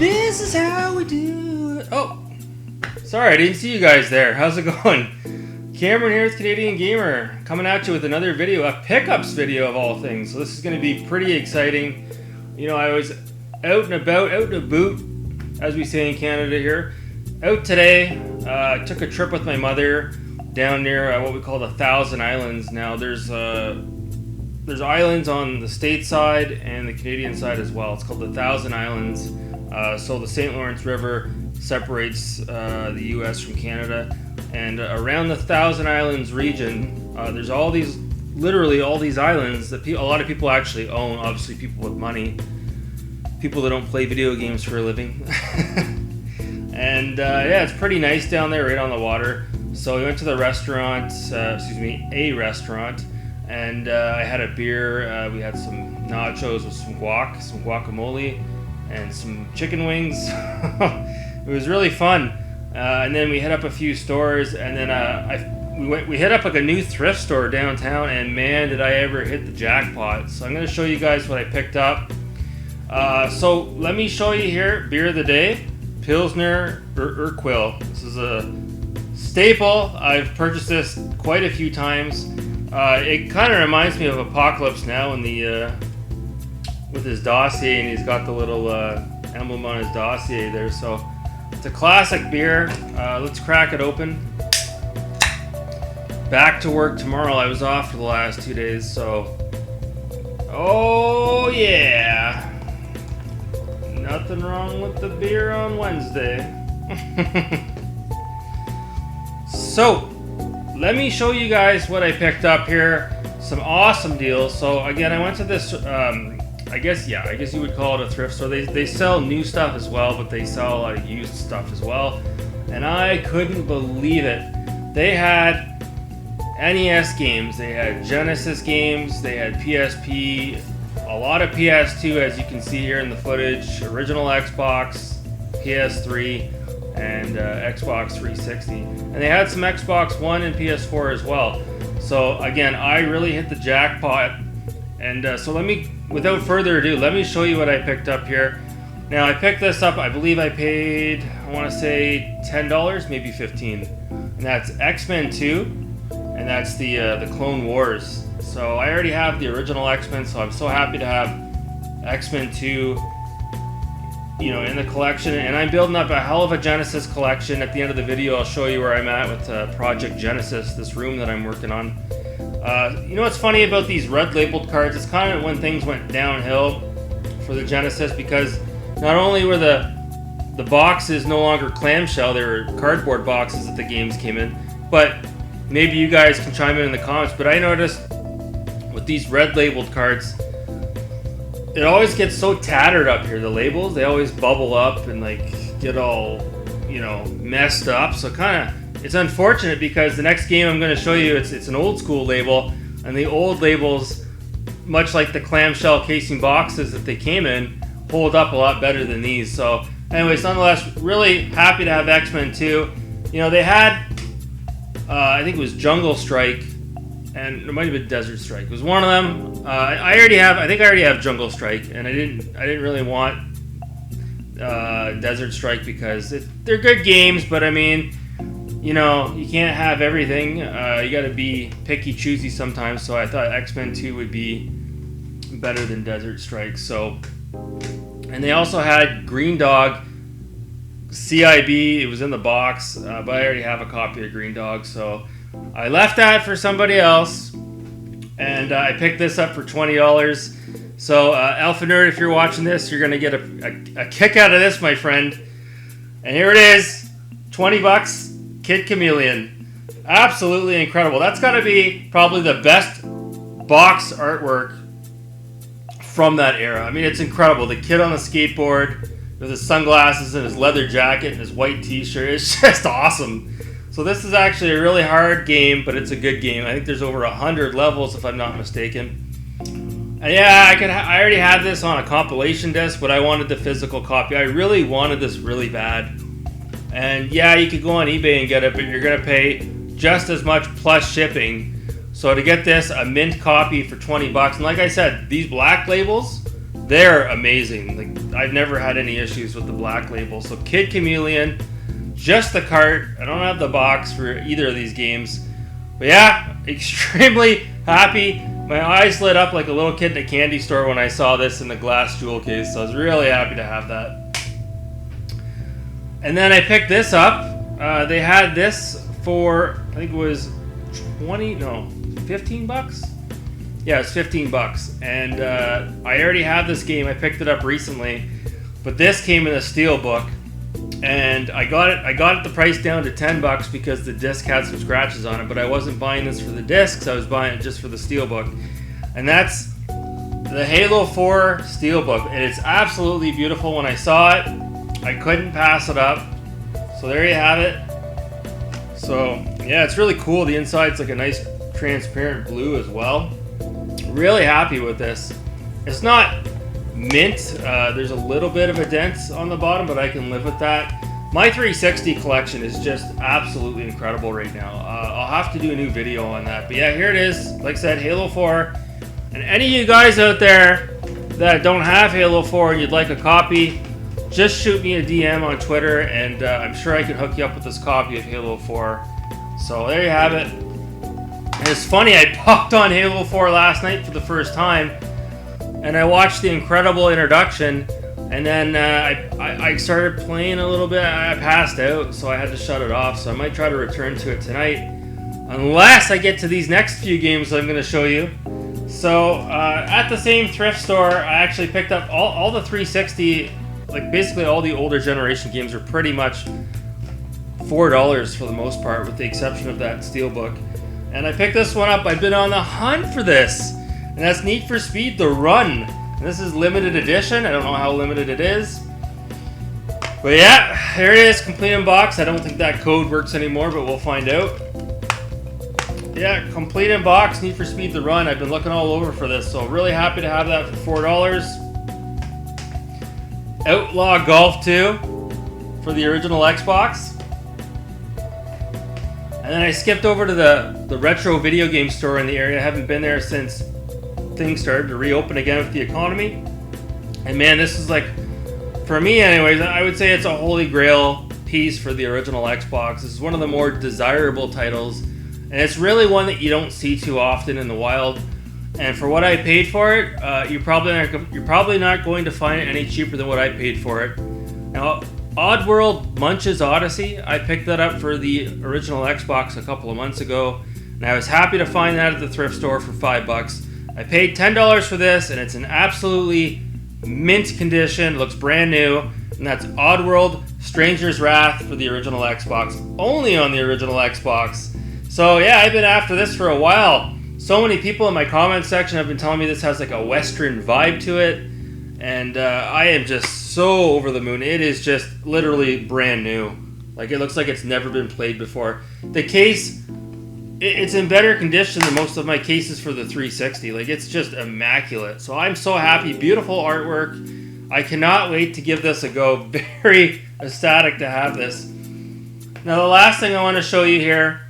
This is how we do it. Oh, sorry, I didn't see you guys there. How's it going? Cameron here with Canadian Gamer, coming at you with another video, a pickups video of all things. So this is going to be pretty exciting. You know, I was out and about, out and boot, as we say in Canada here. Out today, took a trip with my mother down near what we call the Thousand Islands. Now there's islands on the state side and the Canadian side as well. It's called the Thousand Islands. So the St. Lawrence River separates the U.S. from Canada, and around the Thousand Islands region, there's literally all these islands that a lot of people actually own. Obviously, people with money, people that don't play video games for a living. And yeah, it's pretty nice down there, right on the water. So we went to the restaurant, a restaurant, and I had a beer. We had some nachos with some guacamole, and some chicken wings. It was really fun. And then we hit up a few stores, and then we hit up like a new thrift store downtown, and man, did I ever hit the jackpot. So I'm going to show you guys what I picked up. So let me show you here, beer of the day, Pilsner Urquell. This is a staple. I've purchased this quite a few times. It kind of reminds me of Apocalypse Now in the with his dossier, and he's got the little emblem on his dossier there. So it's a classic beer. Let's crack it open. Back to work tomorrow. I was off for the last 2 days, so oh yeah, nothing wrong with the beer on Wednesday. So let me show you guys what I picked up here. Some awesome deals. So again, I went to this I guess you would call it a thrift store. They sell new stuff as well, but they sell a lot of used stuff as well. And I couldn't believe it. They had NES games, they had Genesis games, they had PSP, a lot of PS2 as you can see here in the footage, original Xbox, PS3, and Xbox 360. And they had some Xbox One and PS4 as well. So again, I really hit the jackpot. And so without further ado, let me show you what I picked up here. Now I picked this up, I believe I paid, I want to say $10, maybe $15. And that's X-Men 2, and that's the Clone Wars. So I already have the original X-Men, so I'm so happy to have X-Men 2, you know, in the collection. And I'm building up a hell of a Genesis collection. At the end of the video, I'll show you where I'm at with Project Genesis, this room that I'm working on. You know what's funny about these red labeled cards? It's kind of when things went downhill for the Genesis, because not only were the boxes no longer clamshell, they were cardboard boxes that the games came in, but maybe you guys can chime in the comments, but I noticed with these red labeled cards, it always gets so tattered up here. The labels, they always bubble up and like get all, you know, messed up. So kind of, it's unfortunate, because the next game I'm going to show you, it's an old school label, and the old labels, much like the clamshell casing boxes that they came in, hold up a lot better than these. So anyways, nonetheless, really happy to have X-Men 2. You know, they had, I think it was Jungle Strike, and it might have been Desert Strike. It was one of them. I think I already have Jungle Strike, and I didn't really want Desert Strike because they're good games, but I mean, you know, you can't have everything. You got to be picky, choosy sometimes. So I thought X-Men 2 would be better than Desert Strike. So, and they also had Green Dog CIB. It was in the box, but I already have a copy of Green Dog, so I left that for somebody else, and I picked this up for $20. So Alpha Nerd, if you're watching this, you're gonna get a kick out of this, my friend. And here it is, $20. Kid Chameleon. Absolutely incredible. That's got to be probably the best box artwork from that era. I mean, it's incredible. The kid on the skateboard with his sunglasses and his leather jacket and his white t-shirt. It's just awesome. So this is actually a really hard game, but it's a good game. I think there's over 100 levels, if I'm not mistaken. And yeah, I already had this on a compilation disc, but I wanted the physical copy. I really wanted this really bad. And yeah, you could go on eBay and get it, but you're going to pay just as much plus shipping. So to get this, a mint copy for $20. And like I said, these black labels, they're amazing. Like, I've never had any issues with the black label. So Kid Chameleon, just the cart. I don't have the box for either of these games. But yeah, extremely happy. My eyes lit up like a little kid in a candy store when I saw this in the glass jewel case. So I was really happy to have that. And then I picked this up. They had this for, I think it was 15 bucks? Yeah, it's 15 bucks. And I already have this game. I picked it up recently. But this came in a steel book. And I got the price down to 10 bucks because the disc had some scratches on it, but I wasn't buying this for the discs, I was buying it just for the steelbook. And that's the Halo 4 steelbook. And it's absolutely beautiful. When I saw it, I couldn't pass it up. So there you have it. So yeah, it's really cool. The inside's like a nice transparent blue as well. Really happy with this. It's not mint. There's a little bit of a dent on the bottom, but I can live with that. My 360 collection is just absolutely incredible right now. I'll have to do a new video on that. But yeah, here it is. Like I said, Halo 4. And any of you guys out there that don't have Halo 4 and you'd like a copy, just shoot me a DM on Twitter, and I'm sure I can hook you up with this copy of Halo 4. So there you have it. And it's funny, I popped on Halo 4 last night for the first time, and I watched the incredible introduction, and then I started playing a little bit. I passed out, so I had to shut it off. So I might try to return to it tonight, unless I get to these next few games I'm going to show you. So at the same thrift store, I actually picked up all the 360, like basically all the older generation games are pretty much $4 for the most part, with the exception of that steelbook. And I picked this one up. I've been on the hunt for this. And that's Need for Speed The Run. And this is limited edition. I don't know how limited it is. But yeah, here it is, complete in box. I don't think that code works anymore, but we'll find out. Yeah, complete in box, Need for Speed The Run. I've been looking all over for this, so really happy to have that for $4. Outlaw Golf 2 for the original Xbox. And then I skipped over to the retro video game store in the area. I haven't been there since things started to reopen again with the economy. And man, this is like, for me anyways, I would say it's a holy grail piece for the original Xbox. This is one of the more desirable titles, and it's really one that you don't see too often in the wild. And for what I paid for it, you're probably not going to find it any cheaper than what I paid for it. Now, Oddworld Munch's Odyssey, I picked that up for the original Xbox a couple of months ago, and I was happy to find that at the thrift store for $5. I paid $10 for this, and it's in absolutely mint condition. It looks brand new, and that's Oddworld Stranger's Wrath for the original Xbox, only on the original Xbox. So yeah, I've been after this for a while. So many people in my comment section have been telling me this has like a Western vibe to it, and I am just so over the moon. It is just literally brand new. Like, it looks like it's never been played before. The case, it's in better condition than most of my cases for the 360. Like, it's just immaculate. So I'm so happy. Beautiful artwork. I cannot wait to give this a go. Very ecstatic to have this. Now, the last thing I want to show you here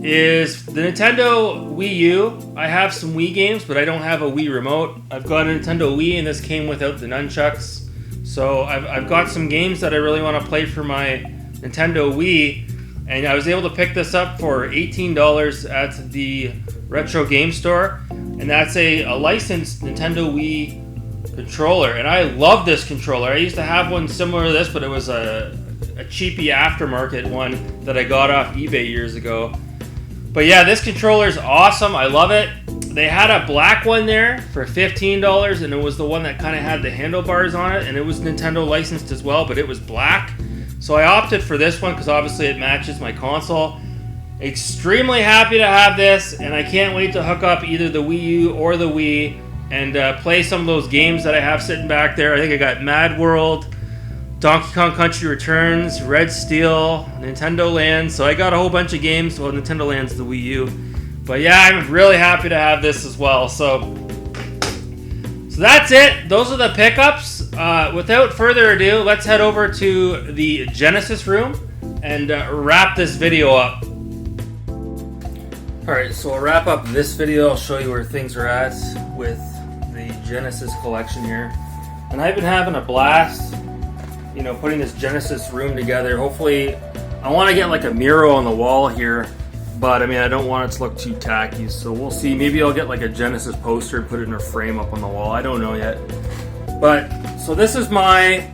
is the Nintendo Wii U. I have some Wii games, but I don't have a Wii remote. I've got a Nintendo Wii, and this came without the nunchucks. So I've got some games that I really want to play for my Nintendo Wii, and I was able to pick this up for $18 at the Retro Game Store, and that's a licensed Nintendo Wii controller, and I love this controller. I used to have one similar to this, but it was a cheapy aftermarket one that I got off eBay years ago. But yeah, this controller is awesome. I love it. They had a black one there for $15, and it was the one that kind of had the handlebars on it, and it was Nintendo licensed as well, but it was black. So I opted for this one because obviously it matches my console. Extremely happy to have this, and I can't wait to hook up either the Wii U or the Wii and play some of those games that I have sitting back there. I think I got Mad World, Donkey Kong Country Returns, Red Steel, Nintendo Land. So I got a whole bunch of games. Well, Nintendo Land's the Wii U. But yeah, I'm really happy to have this as well. So that's it. Those are the pickups. Without further ado, let's head over to the Genesis room and wrap this video up. Alright, so I'll wrap up this video. I'll show you where things are at with the Genesis collection here. And I've been having a blast, you know, putting this Genesis room together. Hopefully, I want to get like a mural on the wall here, but I mean, I don't want it to look too tacky, so we'll see. Maybe I'll get like a Genesis poster and put it in a frame up on the wall. I don't know yet. But, so this is my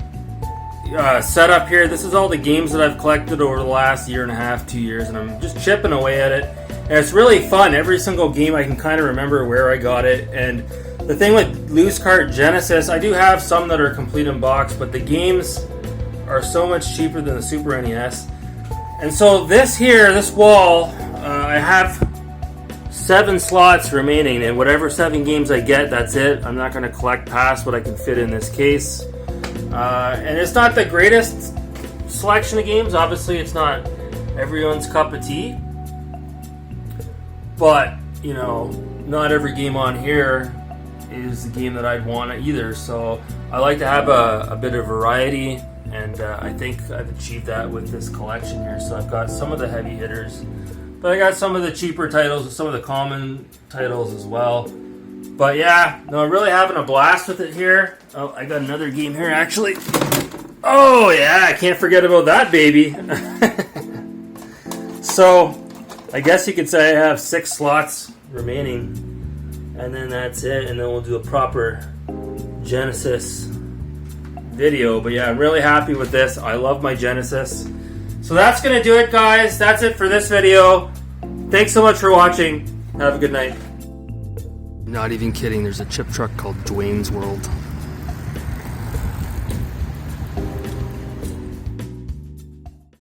setup here. This is all the games that I've collected over the last year and a half, 2 years, and I'm just chipping away at it. And it's really fun. Every single game I can kind of remember where I got it. And the thing with Loose Cart Genesis, I do have some that are complete in box, but the games are so much cheaper than the Super NES. And so this here, this wall, I have 7 slots remaining, and whatever 7 games I get, that's it. I'm not going to collect past what I can fit in this case. And it's not the greatest selection of games. Obviously, it's not everyone's cup of tea. But, you know, not every game on here is the game that I'd want either. So I like to have a bit of variety, and I think I've achieved that with this collection here. So I've got some of the heavy hitters, but I got some of the cheaper titles and some of the common titles as well. But yeah, no, I'm really having a blast with it here. Oh, I got another game here actually. Oh yeah, I can't forget about that baby. So I guess you could say I have 6 slots remaining, and then that's it, and then we'll do a proper Genesis video. But yeah, I'm really happy with this. I love my Genesis. So that's gonna do it, guys. That's it for this video. Thanks so much for watching. Have a good night. Not even kidding, there's a chip truck called Dwayne's World.